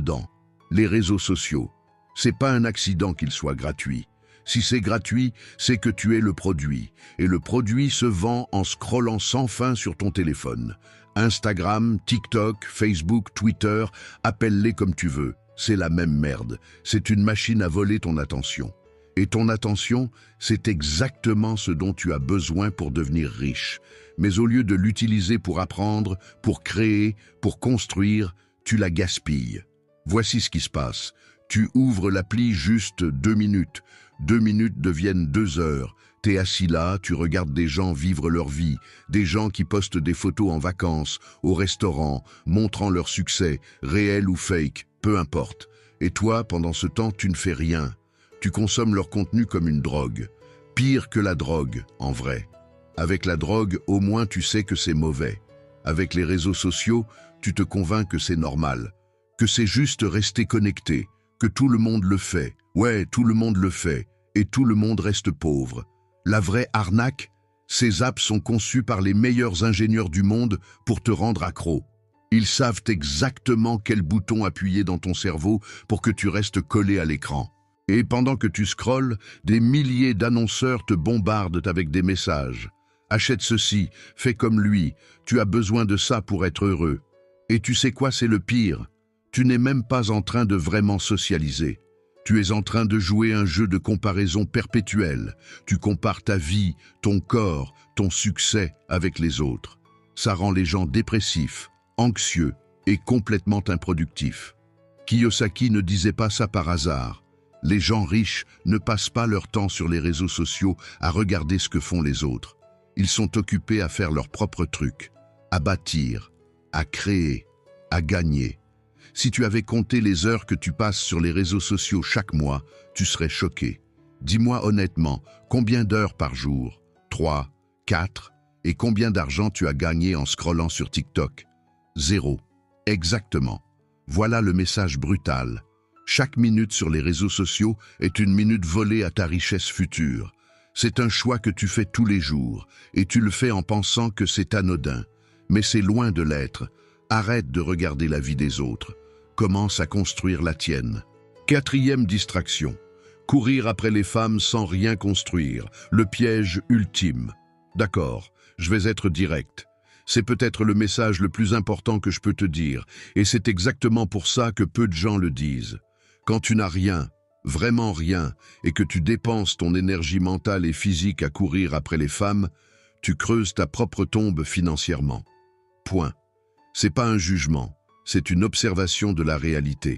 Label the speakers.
Speaker 1: là-dedans. Les réseaux sociaux. C'est pas un accident qu'ils soient gratuits. Si c'est gratuit, c'est que tu es le produit. Et le produit se vend en scrollant sans fin sur ton téléphone. Instagram, TikTok, Facebook, Twitter, appelle-les comme tu veux. C'est la même merde. C'est une machine à voler ton attention. Et ton attention, c'est exactement ce dont tu as besoin pour devenir riche. Mais au lieu de l'utiliser pour apprendre, pour créer, pour construire, tu la gaspilles. Voici ce qui se passe. Tu ouvres l'appli juste 2 minutes. 2 minutes deviennent 2 heures. T'es assis là, tu regardes des gens vivre leur vie, des gens qui postent des photos en vacances, au restaurant, montrant leur succès, réel ou fake, peu importe. Et toi, pendant ce temps, tu ne fais rien. Tu consommes leur contenu comme une drogue. Pire que la drogue, en vrai. Avec la drogue, au moins tu sais que c'est mauvais. Avec les réseaux sociaux, tu te convaincs que c'est normal, que c'est juste rester connecté, que tout le monde le fait. Ouais, tout le monde le fait, et tout le monde reste pauvre. La vraie arnaque, ces apps sont conçues par les meilleurs ingénieurs du monde pour te rendre accro. Ils savent exactement quel bouton appuyer dans ton cerveau pour que tu restes collé à l'écran. Et pendant que tu scrolles, des milliers d'annonceurs te bombardent avec des messages. Achète ceci, fais comme lui, tu as besoin de ça pour être heureux. Et tu sais quoi, c'est le pire? Tu n'es même pas en train de vraiment socialiser. Tu es en train de jouer un jeu de comparaison perpétuelle. Tu compares ta vie, ton corps, ton succès avec les autres. Ça rend les gens dépressifs, anxieux et complètement improductifs. Kiyosaki ne disait pas ça par hasard. Les gens riches ne passent pas leur temps sur les réseaux sociaux à regarder ce que font les autres. Ils sont occupés à faire leur propre truc, à bâtir, à créer, à gagner. Si tu avais compté les heures que tu passes sur les réseaux sociaux chaque mois, tu serais choqué. Dis-moi honnêtement, combien d'heures par jour? 3, 4? Et combien d'argent tu as gagné en scrollant sur TikTok? 0. Exactement. Voilà le message brutal. Chaque minute sur les réseaux sociaux est une minute volée à ta richesse future. C'est un choix que tu fais tous les jours, et tu le fais en pensant que c'est anodin. Mais c'est loin de l'être. Arrête de regarder la vie des autres. Commence à construire la tienne. 4e distraction. Courir après les femmes sans rien construire. Le piège ultime. D'accord, je vais être direct. C'est peut-être le message le plus important que je peux te dire, et c'est exactement pour ça que peu de gens le disent. Quand tu n'as rien, vraiment rien, et que tu dépenses ton énergie mentale et physique à courir après les femmes, tu creuses ta propre tombe financièrement. Point. C'est pas un jugement, c'est une observation de la réalité.